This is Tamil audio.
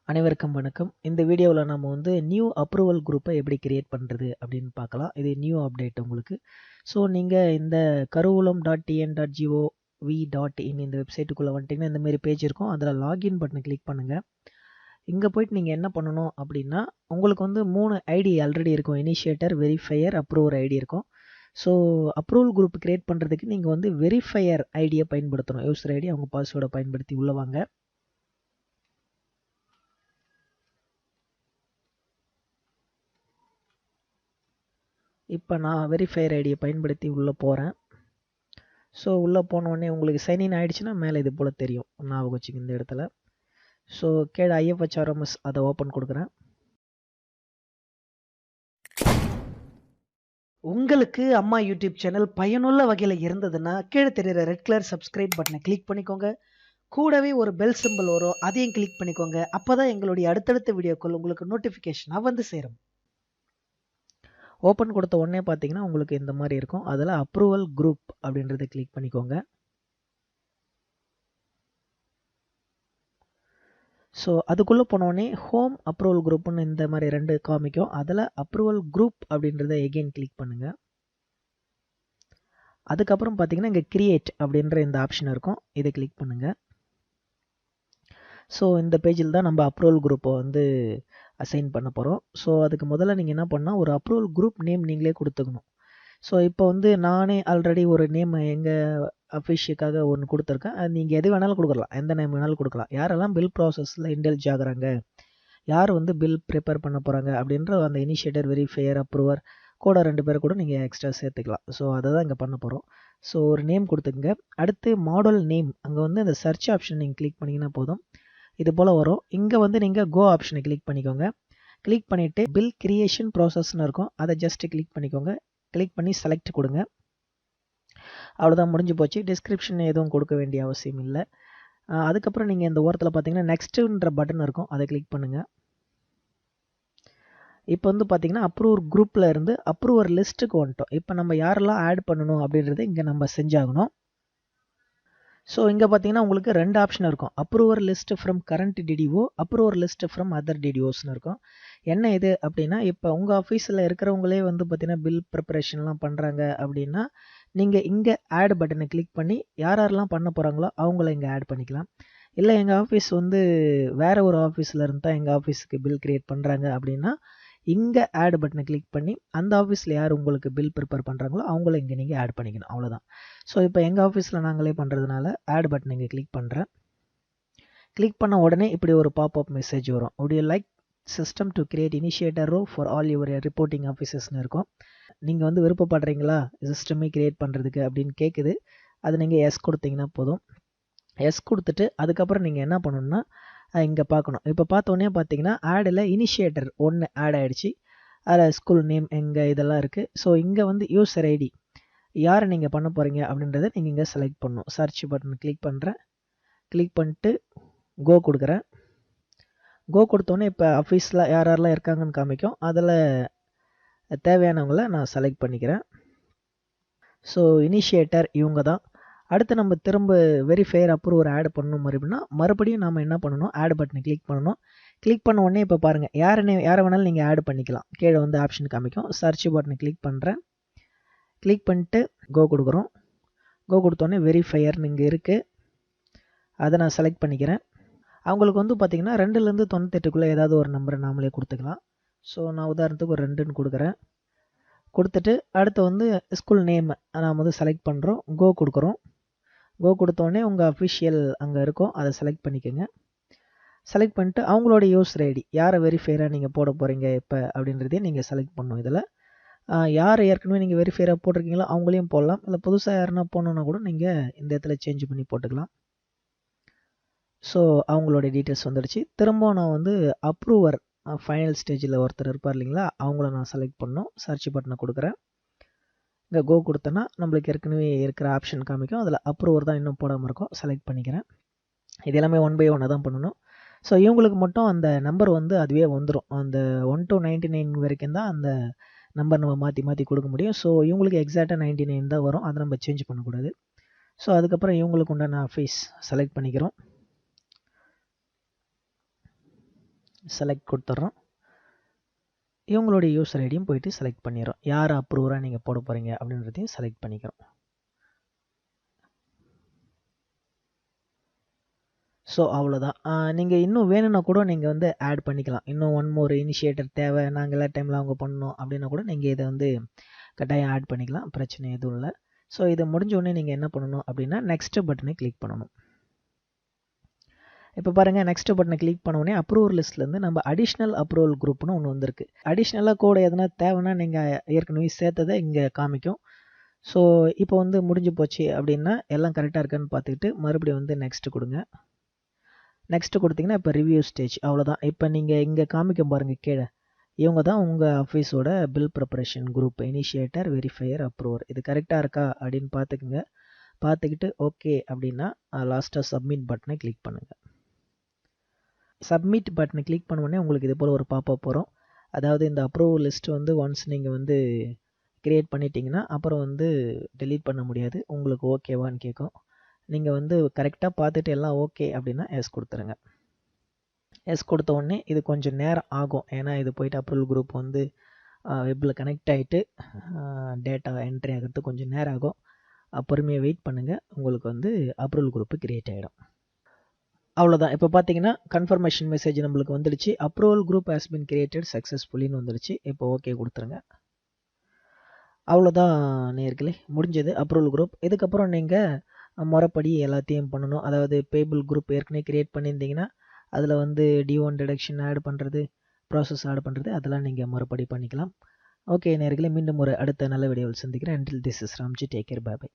அனைவருக்கும் வணக்கம். இந்த வீடியோவில் நம்ம வந்து நியூ அப்ரூவல் குரூப்பை எப்படி கிரியேட் பண்ணுறது அப்படின்னு பார்க்கலாம். இது நியூ அப்டேட் உங்களுக்கு. ஸோ நீங்கள் இந்த karuvulam.tn.gov.in இந்த வெப்சைட்டுக்குள்ளே வந்துட்டிங்கன்னா இந்த மாதிரி பேஜ் இருக்கும். அதில் லாகின் பட்டனை கிளிக் பண்ணுங்கள். இங்கே போயிட்டு நீங்கள் என்ன பண்ணணும் அப்படின்னா, உங்களுக்கு வந்து 3 ஐடி ஆல்ரெடி இருக்கும். இனிஷியேட்டர், வெரிஃபையர், அப்ரூவர் ஐடி இருக்கும். ஸோ அப்ரூவல் குரூப் கிரியேட் பண்ணுறதுக்கு நீங்கள் வந்து வெரிஃபையர் ஐடியை பயன்படுத்தணும். யூசர் ஐடி அவங்க பாஸ்வேர்டை பயன்படுத்தி உள்ளே வாங்க. இப்போ நான் வெரிஃபையர் ஐடியை பயன்படுத்தி உள்ளே போகிறேன். ஸோ உள்ளே போனோடனே உங்களுக்கு சைன்இன் ஆகிடுச்சுன்னா மேலே இது போல் தெரியும். ஞாபகம் வச்சுங்க இந்த இடத்துல. ஸோ கீழே Ifhrms அதை ஓப்பன் கொடுக்குறேன். உங்களுக்கு அம்மா யூடியூப் சேனல் பயனுள்ள வகையில் இருந்ததுன்னா கீழே தெரியுற ரெட் கலர் சப்ஸ்கிரைப் பட்டனை கிளிக் பண்ணிக்கோங்க. கூடவே ஒரு பெல் சிம்பிள் வரும், அதையும் கிளிக் பண்ணிக்கோங்க. அப்போ தான் எங்களுடைய அடுத்தடுத்த வீடியோக்கள் உங்களுக்கு நோட்டிஃபிகேஷனாக வந்து சேரும். ஓப்பன் கொடுத்த உடனே பார்த்தீங்கன்னா உங்களுக்கு இந்த மாதிரி இருக்கும். அதில் அப்ரூவல் குரூப் அப்படின்றத கிளிக் பண்ணிக்கோங்க. ஸோ அதுக்குள்ளே போனோடனே ஹோம் அப்ரூவல் குரூப்னு இந்த மாதிரி 2 காமிக்கும். அதில் அப்ரூவல் குரூப் அப்படின்றத எகெயின் கிளிக் பண்ணுங்கள். அதுக்கப்புறம் பார்த்தீங்கன்னா இங்கே கிரியேட் அப்படின்ற இந்த ஆப்ஷன் இருக்கும். இதை கிளிக் பண்ணுங்கள். ஸோ இந்த பேஜில் தான் நம்ம அப்ரூவல் குரூப்பை வந்து அசைன் பண்ண போகிறோம். ஸோ அதுக்கு முதல்ல நீங்கள் என்ன பண்ணால் ஒரு அப்ரூவல் குரூப் நேம் நீங்களே கொடுத்துக்கணும். ஸோ இப்போ வந்து நானே ஆல்ரெடி ஒரு நேம் எங்கள் அஃபிஷியலுக்காக ஒன்று கொடுத்துருக்கேன். அது நீங்கள் எது வேணாலும் கொடுக்கலாம், எந்த நேம் வேணாலும் கொடுக்கலாம். யாரெல்லாம் பில் ப்ராசஸில் இன்டெலிஜ் ஆகுறாங்க, யார் வந்து பில் ப்ரிப்பேர் பண்ண போகிறாங்க அப்படின்ற அந்த இனிஷியேட்டர், வெரிஃபையர், அப்ரூவர் கூட 2 பேர் கூட நீங்கள் எக்ஸ்ட்ரா சேர்த்துக்கலாம். ஸோ அதை தான் இங்கே பண்ண போகிறோம். ஸோ ஒரு நேம் கொடுத்துங்க. அடுத்து மாடல் நேம், அங்கே வந்து இந்த சர்ச் ஆப்ஷன் நீங்கள் கிளிக் பண்ணிங்கன்னா போதும், இது போல் வரும். இங்கே வந்து நீங்கள் கோ ஆப்ஷனை கிளிக் பண்ணிக்கோங்க. கிளிக் பண்ணிவிட்டு பில் கிரியேஷன் ப்ராசஸ்ன்னு இருக்கும், அதை ஜஸ்ட் கிளிக் பண்ணிக்கோங்க. கிளிக் பண்ணி செலக்ட் கொடுங்க. அவ்வளோதான், முடிஞ்சு போச்சு. டிஸ்கிரிப்ஷன் எதுவும் கொடுக்க வேண்டிய அவசியம் இல்லை. அதுக்கப்புறம் நீங்கள் இந்த ஓரத்தில் பார்த்தீங்கன்னா நெக்ஸ்ட்டுன்ற பட்டன் இருக்கும், அதை கிளிக் பண்ணுங்கள். இப்போ வந்து பார்த்தீங்கன்னா அப்ரூவர் குரூப்பில் இருந்து அப்ரூவர் லிஸ்ட்டுக்கு வந்துட்டோம். இப்போ நம்ம யாரெல்லாம் ஆட் பண்ணணும் அப்படின்றத இங்கே நம்ம செஞ்சாகணும். ஸோ இங்கே பார்த்தீங்கன்னா உங்களுக்கு 2 ஆப்ஷன் இருக்கும். Approver list from current DDO, approver list from other டிடிஓஸ்னு இருக்கும். என்ன இது அப்படின்னா, இப்போ உங்கள் ஆஃபீஸில் இருக்கிறவங்களே வந்து பார்த்தீங்கன்னா பில் ப்ரிப்பரேஷன்லாம் பண்ணுறாங்க அப்படின்னா நீங்கள் இங்கே ஆட் பட்டனை கிளிக் பண்ணி யாரெல்லாம் பண்ண போகிறாங்களோ அவங்கள இங்கே ஆட் பண்ணிக்கலாம். இல்லை எங்கள் ஆஃபீஸ் வந்து வேறு ஒரு ஆஃபீஸில் இருந்து தான் எங்கள் ஆஃபீஸுக்கு பில் க்ரியேட் பண்ணுறாங்க அப்படின்னா இங்கே ஆட் பட்டனை கிளிக் பண்ணி அந்த ஆஃபீஸில் யார் உங்களுக்கு பில் ப்ரிப்பேர் பண்ணுறாங்களோ அவங்கள இங்கே நீங்கள் ஆட் பண்ணிக்கணும். அவ்வளோதான். ஸோ இப்போ எங்கள் ஆஃபீஸில் நாங்களே பண்ணுறதுனால ஆட் பட்டன் இங்கே கிளிக் பண்ணுறேன். கிளிக் பண்ண உடனே இப்படி ஒரு பாப்அப் மெசேஜ் வரும். would you like system to create initiator row for all your reporting officesன்னு இருக்கும். நீங்கள் வந்து விருப்பப்படுறீங்களா சிஸ்டமே கிரியேட் பண்ணுறதுக்கு அப்படின்னு கேட்குது. அது நீங்கள் எஸ் கொடுத்தீங்கன்னா போதும். எஸ் கொடுத்துட்டு அதுக்கப்புறம் நீங்கள் என்ன பண்ணணும்னா இங்கே பார்க்கணும். இப்போ பார்த்தோன்னே பார்த்தீங்கன்னா ஆடில் இனிஷியேட்டர் 1 ஆட் ஆகிடுச்சு. அதில் ஸ்கூல் நேம் எங்கே இதெல்லாம் இருக்குது. ஸோ இங்கே வந்து யூசர் ஐடி யாரை நீங்கள் பண்ண போகிறீங்க அப்படின்றத நீங்கள் இங்கே செலக்ட் பண்ணணும். சர்ச் பட்டன் கிளிக் பண்ணுறேன். கிளிக் பண்ணிட்டு கோ கொடுக்குறேன். கோ கொடுத்தோன்னே இப்போ ஆஃபீஸில் யாரெல்லாம் இருக்காங்கன்னு காமிக்கும். அதில் தேவையானவங்கள நான் செலக்ட் பண்ணிக்கிறேன். ஸோ இனிஷியேட்டர் இவங்க தான். அடுத்து நம்ம திரும்ப வெரிஃபையர் அப்ரூவர் ஆட் பண்ணணும் மறுபடியும் நாம் என்ன பண்ணணும், ஆட் பட்டனை கிளிக் பண்ணணும். கிளிக் பண்ண உடனே இப்போ பாருங்கள் யாரை வேணாலும் நீங்கள் ஆட் பண்ணிக்கலாம். கீழே வந்து ஆப்ஷன் காமிக்கும். சர்ச் பட்டனை கிளிக் பண்ணுறேன். கிளிக் பண்ணிட்டு கோ கொடுக்குறோம். கோ கொடுத்தோடனே வெரிஃபையர்னு இங்கே இருக்குது, அதை நான் செலக்ட் பண்ணிக்கிறேன். அவங்களுக்கு வந்து பார்த்திங்கன்னா 2லேருந்து 98க்குள்ளே ஏதாவது ஒரு நம்பரை நாமளே கொடுத்துக்கலாம். ஸோ நான் உதாரணத்துக்கு ஒரு 2ன்னு கொடுக்குறேன். கொடுத்துட்டு அடுத்து வந்து ஸ்கூல் நேம் நாம் வந்து செலக்ட் பண்ணுறோம். கோ கொடுக்குறோம். கோ கொடுத்தோடனே உங்கள் அஃபிஷியல் அங்கே இருக்கும், அதை செலக்ட் பண்ணிக்கோங்க. செலக்ட் பண்ணிட்டு அவங்களோட யூசர் ஐடி யாரை வெரிஃபையராக நீங்கள் போட போகிறீங்க இப்போ அப்படின்றதையும் நீங்கள் செலக்ட் பண்ணணும். இதில் யார் ஏற்கனவே நீங்கள் வெரிஃபையராக போட்டிருக்கீங்களோ அவங்களையும் போடலாம். இல்லை புதுசாக யாருன்னா போகணுன்னா கூட நீங்கள் இந்த இடத்துல சேஞ்ச் பண்ணி போட்டுக்கலாம். ஸோ அவங்களோட டீட்டெயில்ஸ் வந்துடுச்சு. திரும்ப நான் வந்து அப்ரூவர் ஃபைனல் ஸ்டேஜில் ஒருத்தர் இருப்பார் இல்லைங்களா, அவங்கள நான் செலக்ட் பண்ணணும். சர்ச் பட்டனை கொடுக்குறேன். இங்கே கோ கொடுத்தேன்னா நம்மளுக்கு ஏற்கனவே இருக்கிற ஆப்ஷன் காமிக்கும். அதில் அப்ரூவர் தான் இன்னும் போடாமல் இருக்கும், செலக்ட் பண்ணிக்கிறேன். இது எல்லாமே 1 by 1 தான் பண்ணணும். ஸோ இவங்களுக்கு மட்டும் அந்த நம்பர் வந்து அதுவே வந்துடும். அந்த 1 to 99 வரைக்கும் தான் அந்த நம்பர் நம்ம மாற்றி மாற்றி கொடுக்க முடியும். ஸோ இவங்களுக்கு எக்ஸாக்டாக 99 தான் வரும், அதை நம்ம சேஞ்ச் பண்ணக்கூடாது. ஸோ அதுக்கப்புறம் இவங்களுக்கு உண்டான ஆஃபீஸ் செலக்ட் பண்ணிக்கிறோம். செலக்ட் கொடுத்துட்றோம். இவங்களுடைய யூசர் ஐடியும் போயிட்டு செலக்ட் பண்ணிடுறோம். யார் அப்ரூவராக நீங்கள் போட போகிறீங்க அப்படின்றதையும் செலக்ட் பண்ணிக்கிறோம். ஸோ அவ்வளோதான். நீங்கள் இன்னும் வேணும்னா கூட நீங்கள் வந்து ஆட் பண்ணிக்கலாம். இன்னும் ஒன் மோர் இனிஷியேட்டர் தேவை, நாங்கள் எல்லா டைமில் அவங்க பண்ணணும் அப்படின்னா கூட நீங்கள் இதை வந்து கட்டாயம் ஆட் பண்ணிக்கலாம். பிரச்சனை எதுவும் இல்லை. ஸோ இது முடிஞ்ச உடனே நீங்கள் என்ன பண்ணணும் அப்படின்னா நெக்ஸ்ட் பட்டனை கிளிக் பண்ணணும். இப்போ பாருங்கள், நெக்ஸ்ட் பட்டனை கிளிக் பண்ண உடனே அப்ரூவல் லிஸ்ட்லேருந்து நம்ம அடிஷ்னல் அப்ரூவல் குரூப்னு ஒன்று வந்திருக்கு. அடிஷ்னலாக கூட எதனா தேவைன்னா நீங்கள் ஏற்கனவே சேர்த்ததை இங்கே காமிக்கும். ஸோ இப்போ வந்து முடிஞ்சு போச்சு அப்படின்னா எல்லாம் கரெக்டாக இருக்கான்னு பார்த்துக்கிட்டு மறுபடியும் வந்து நெக்ஸ்ட் கொடுங்க. நெக்ஸ்ட் கொடுத்தீங்கன்னா இப்போ ரிவ்யூ ஸ்டேஜ். அவ்வளோதான். இப்போ நீங்கள் இங்கே காமிக்கும் பாருங்கள் கீழே, இவங்க தான் உங்கள் ஆஃபீஸோட bill preparation group initiator, verifier, approver. இது கரெக்டாக இருக்கா அப்படின்னு பார்த்துக்குங்க. பார்த்துக்கிட்டு ஓகே அப்படின்னா லாஸ்ட்டாக சப்மிட் பட்டனை கிளிக் பண்ணுங்கள். சப்மிட் பட்டனை கிளிக் பண்ண உடனே உங்களுக்கு இது போல் ஒரு பாப்பப் வரும். அதாவது இந்த அப்ரூவல் லிஸ்ட்டு வந்து ஒன்ஸ் நீங்கள் வந்து க்ரியேட் பண்ணிட்டீங்கன்னா அப்புறம் வந்து டெலீட் பண்ண முடியாது. உங்களுக்கு ஓகேவான்னு கேட்கும். நீங்கள் வந்து கரெக்டாக பார்த்துட்டு எல்லாம் ஓகே அப்படின்னா எஸ் கொடுத்துருங்க. எஸ் கொடுத்த உடனே இது கொஞ்சம் நேரம் ஆகும். ஏன்னா இது போயிட்டு அப்ரூவல் குரூப் வந்து வெப்பில் கனெக்ட் ஆகிட்டு டேட்டா என்ட்ரி ஆகிறதுக்கு கொஞ்சம் நேரம் ஆகும். பொறுமையாக வெயிட் பண்ணுங்கள். உங்களுக்கு வந்து அப்ரூவல் குரூப்பு கிரியேட் ஆகிடும். அவ்வளோதான். இப்போ பார்த்தீங்கன்னா கன்ஃபர்மேஷன் மெசேஜ் நம்மளுக்கு வந்துடுச்சு. Approval group has been created சக்ஸஸ்ஃபுல்லின்னு வந்துடுச்சு. இப்போ ஓகே கொடுத்துருங்க. அவ்வளோதான் நேயர்களே, முடிஞ்சது அப்ரூவல் குரூப். இதுக்கப்புறம் நீங்கள் முறைப்படி எல்லாத்தையும் பண்ணணும். அதாவது பேபிள் குரூப் ஏற்கனவே கிரியேட் பண்ணியிருந்தீங்கன்னா அதில் வந்து D1 டிடக்ஷன் ஆட் பண்ணுறது, ப்ராசஸ் ஆட் பண்ணுறது, அதெல்லாம் நீங்கள் முறைப்படி பண்ணிக்கலாம். ஓகே நேயர்களே, மீண்டும் ஒரு அடுத்த நல்ல வீடியோவில் சந்திக்கிறேன். until this is Ramji, take care, bye bye.